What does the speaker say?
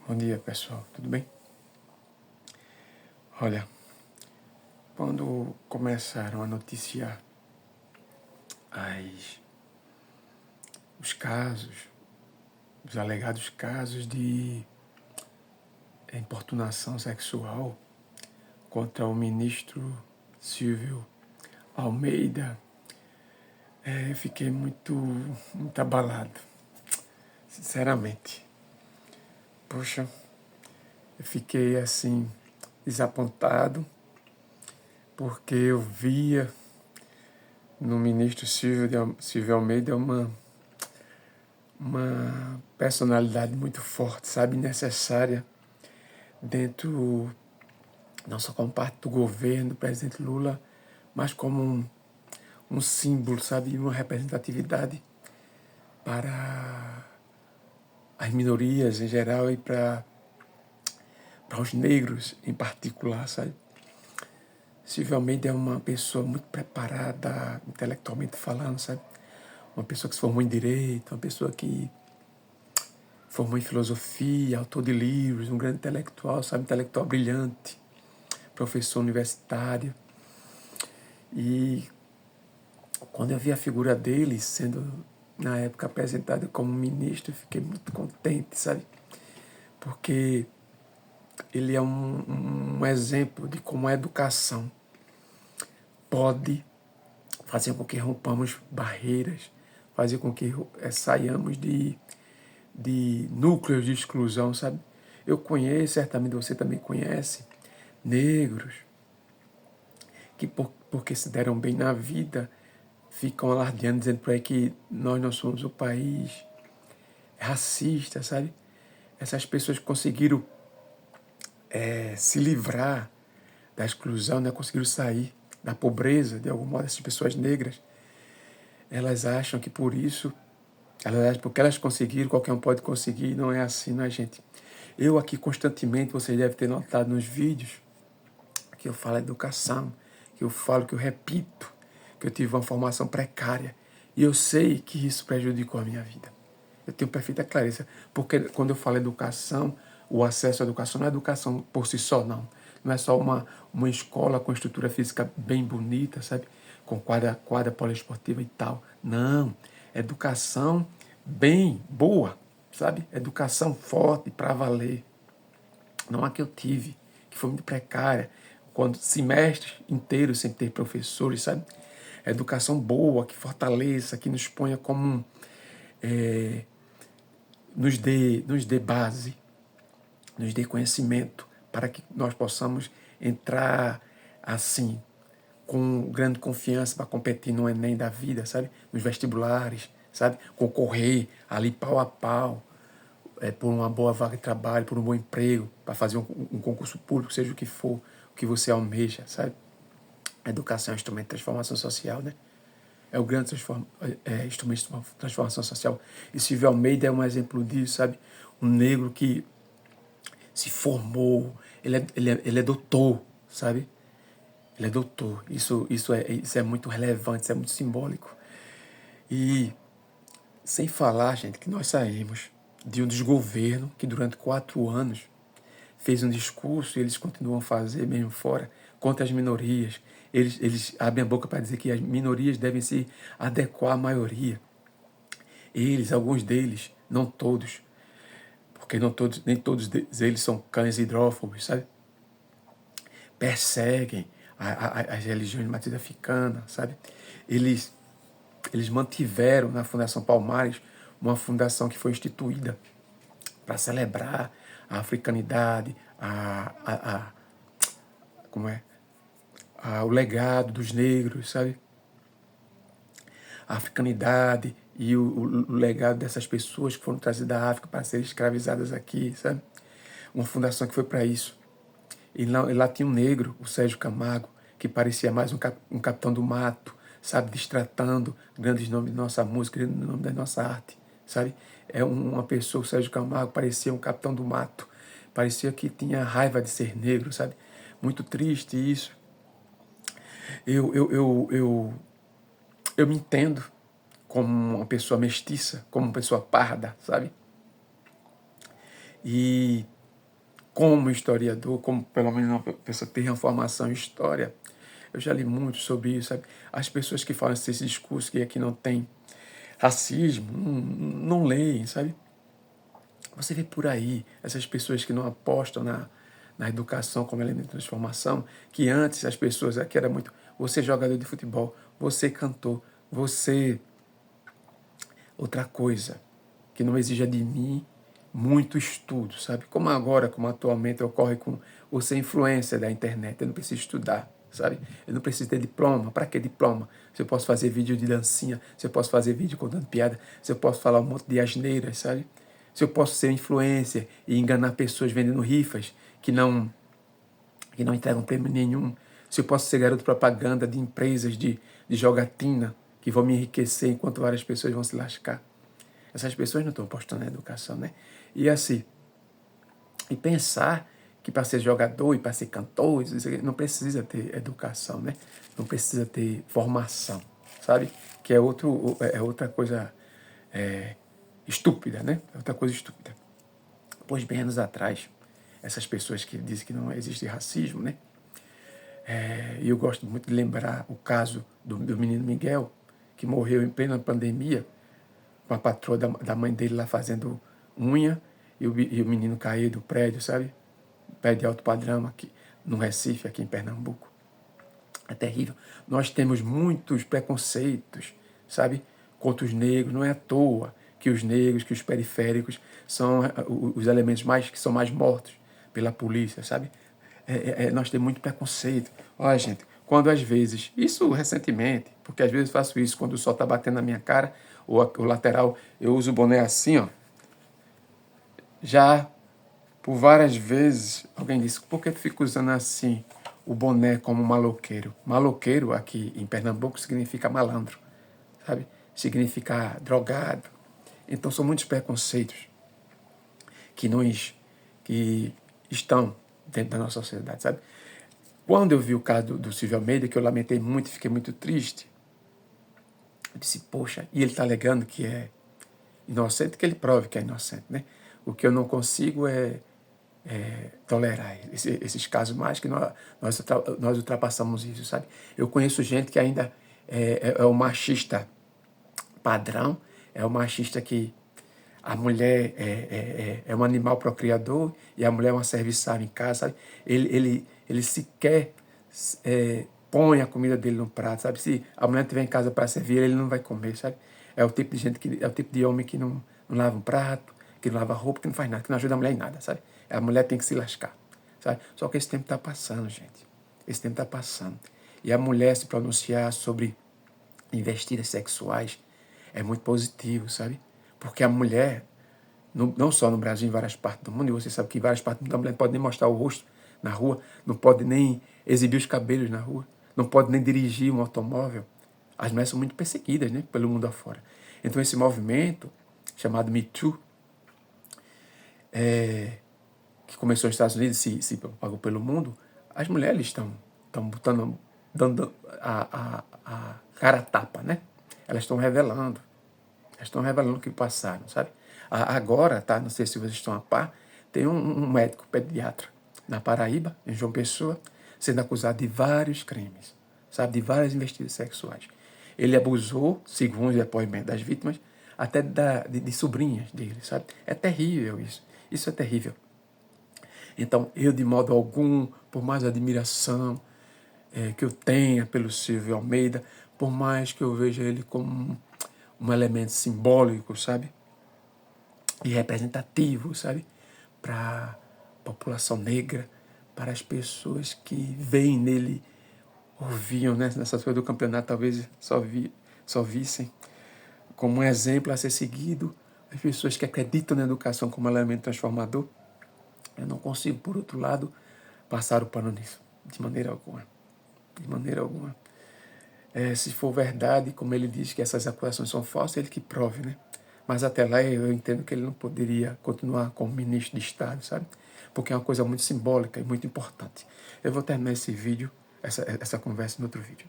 Bom dia, pessoal. Tudo bem? Olha, quando começaram a noticiar as, os casos, os alegados casos de importunação sexual contra o ministro Silvio Almeida, eu fiquei muito abalado, sinceramente. Poxa, eu fiquei assim, desapontado, porque eu via no ministro Silvio Almeida uma personalidade muito forte, sabe, necessária dentro, não só como parte do governo do presidente Lula, mas como um símbolo, sabe, uma representatividade para as minorias em geral e para os negros em particular, sabe. Silvio Almeida é uma pessoa muito preparada, intelectualmente falando, sabe, uma pessoa que se formou em Direito, uma pessoa que formou em Filosofia, autor de livros, um grande intelectual, sabe, intelectual brilhante, professor universitário. E quando eu vi a figura dele sendo, na época, apresentada como ministro, eu fiquei muito contente, sabe? Porque ele é um exemplo de como a educação pode fazer com que rompamos barreiras, fazer com que saiamos de núcleos de exclusão, sabe? Eu conheço, certamente você também conhece, negros que porque se deram bem na vida, ficam alardeando, dizendo por aí que nós não somos o país racista, sabe? Essas pessoas conseguiram se livrar da exclusão, né? Conseguiram sair da pobreza, de algum modo, essas pessoas negras. Elas acham que por isso, elas acham porque elas conseguiram, qualquer um pode conseguir, não é assim, não é, gente? Eu aqui constantemente, vocês devem ter notado nos vídeos, que eu falo educação, que eu falo, que eu repito, que eu tive uma formação precária. E eu sei que isso prejudicou a minha vida. Eu tenho perfeita clareza. Porque quando eu falo educação, o acesso à educação não é educação por si só, não. Não é só uma escola com estrutura física bem bonita, sabe? Com quadra poliesportiva e tal. Não. Educação bem boa, sabe? Educação forte para valer. Não a que eu tive, que foi muito precária, quando semestres inteiros sem ter professores, sabe? Educação boa, que fortaleça, que nos ponha como nos dê base, nos dê conhecimento, para que nós possamos entrar assim, com grande confiança para competir no Enem da vida, sabe? Nos vestibulares, sabe? Concorrer ali pau a pau, por uma boa vaga de trabalho, por um bom emprego, para fazer um concurso público, seja o que for, o que você almeja, sabe? A educação é um instrumento de transformação social, né? É o grande instrumento de transformação social. E Silvio Almeida é um exemplo disso, sabe? Um negro que se formou, ele é doutor, sabe? Ele é doutor. Isso é muito relevante, isso é muito simbólico. E sem falar, gente, que nós saímos de um desgoverno que durante 4 anos fez um discurso, e eles continuam a fazer mesmo fora, contra as minorias. Eles abrem a boca para dizer que as minorias devem se adequar à maioria. Eles, alguns deles, não todos, porque não todos, nem todos eles são cães hidrófobos, sabe? Perseguem as religiões de matriz africana, sabe? Eles, eles mantiveram na Fundação Palmares uma fundação que foi instituída para celebrar a africanidade, como é? O legado dos negros, sabe? A africanidade e o legado dessas pessoas que foram trazidas da África para serem escravizadas aqui, sabe? Uma fundação que foi para isso. E lá tinha um negro, o Sérgio Camargo, que parecia mais um capitão do mato, sabe? Destratando grandes nomes de nossa música, grandes nomes da nossa arte, sabe? Uma pessoa, o Sérgio Camargo, parecia um capitão do mato. Parecia que tinha raiva de ser negro, sabe? Muito triste isso. Eu me entendo como uma pessoa mestiça, como uma pessoa parda, sabe? E como historiador, como pelo menos uma pessoa que tem uma formação em história, eu já li muito sobre isso, sabe? As pessoas que falam esse discurso que aqui não tem racismo, não leem, sabe? Você vê por aí essas pessoas que não apostam na educação como elemento de transformação, que antes as pessoas aqui era muito, você é jogador de futebol, você é cantor, você outra coisa, que não exija de mim muito estudo, sabe? Como agora, como atualmente ocorre com você influência da internet, eu não preciso estudar, sabe? Eu não preciso ter diploma, para que diploma? Se eu posso fazer vídeo de dancinha, se eu posso fazer vídeo contando piada, se eu posso falar um monte de asneiras, sabe? Se eu posso ser influencer e enganar pessoas vendendo rifas que não entregam prêmio nenhum, se eu posso ser garoto propaganda de empresas de jogatina que vão me enriquecer enquanto várias pessoas vão se lascar. Essas pessoas não estão apostando na educação, né? E assim, e pensar que para ser jogador e para ser cantor, não precisa ter educação, né? Não precisa ter formação, sabe? Que é outra coisa estúpida, né? É outra coisa estúpida. Pois bem, anos atrás, essas pessoas que dizem que não existe racismo, né? E eu gosto muito de lembrar o caso do menino Miguel, que morreu em plena pandemia, com a patroa da mãe dele lá fazendo unha, e o menino caiu do prédio, sabe? Prédio de alto padrão aqui no Recife, aqui em Pernambuco. É terrível. Nós temos muitos preconceitos, sabe? Contra os negros. Não é à toa que os negros, que os periféricos são os elementos que são mais mortos pela polícia, sabe? Nós temos muito preconceito. Olha, gente, quando às vezes, isso recentemente, porque às vezes faço isso quando o sol está batendo na minha cara, ou o lateral, eu uso o boné assim, ó. Já por várias vezes, alguém disse, por que tu fica usando assim o boné como maloqueiro? Maloqueiro aqui em Pernambuco significa malandro, sabe? Significa drogado. Então são muitos preconceitos que estão dentro da nossa sociedade, sabe? Quando eu vi o caso do Silvio Almeida, que eu lamentei muito e fiquei muito triste, eu disse, poxa, e ele está alegando que é inocente, que ele prove que é inocente, né? O que eu não consigo é tolerar esses casos mais que nós ultrapassamos isso, sabe? Eu conheço gente que ainda é um machista padrão, é um machista que a mulher é um animal procriador e a mulher é uma serviçal em casa, sabe? Ele sequer põe a comida dele no prato, sabe? Se a mulher estiver em casa para servir, ele não vai comer, sabe? É o tipo de gente é o tipo de homem que não lava um prato, que não lava roupa, que não faz nada, que não ajuda a mulher em nada, sabe? A mulher tem que se lascar, sabe? Só que esse tempo está passando, gente. Esse tempo está passando. E a mulher se pronunciar sobre investidas sexuais é muito positivo, sabe? Porque a mulher, não só no Brasil, em várias partes do mundo, e você sabe que em várias partes do mundo a mulher não pode nem mostrar o rosto na rua, não pode nem exibir os cabelos na rua, não pode nem dirigir um automóvel. As mulheres são muito perseguidas, né, pelo mundo afora. Então esse movimento, chamado Me Too, que começou nos Estados Unidos e se propagou pelo mundo, as mulheres estão botando, dando a cara a tapa, né? Elas estão revelando o que passaram, sabe? Agora, tá? Não sei se vocês estão a par, tem um médico pediatra na Paraíba, em João Pessoa, sendo acusado de vários crimes, sabe? De várias investidas sexuais. Ele abusou, segundo o depoimento das vítimas, até de sobrinhas dele, sabe? É terrível isso. Isso é terrível. Então, eu, de modo algum, por mais admiração que eu tenha pelo Silvio Almeida, por mais que eu veja ele como um elemento simbólico, sabe? E representativo, sabe? Para a população negra, para as pessoas que veem nele, ouviam, né? Nessa altura do campeonato, talvez só vissem como um exemplo a ser seguido, as pessoas que acreditam na educação como elemento transformador. Eu não consigo, por outro lado, passar o pano nisso, de maneira alguma. De maneira alguma. Se for verdade, como ele diz que essas acusações são falsas, ele que prove, né? Mas até lá eu entendo que ele não poderia continuar como ministro de Estado, sabe? Porque é uma coisa muito simbólica e muito importante. Eu vou terminar esse vídeo, essa conversa no outro vídeo.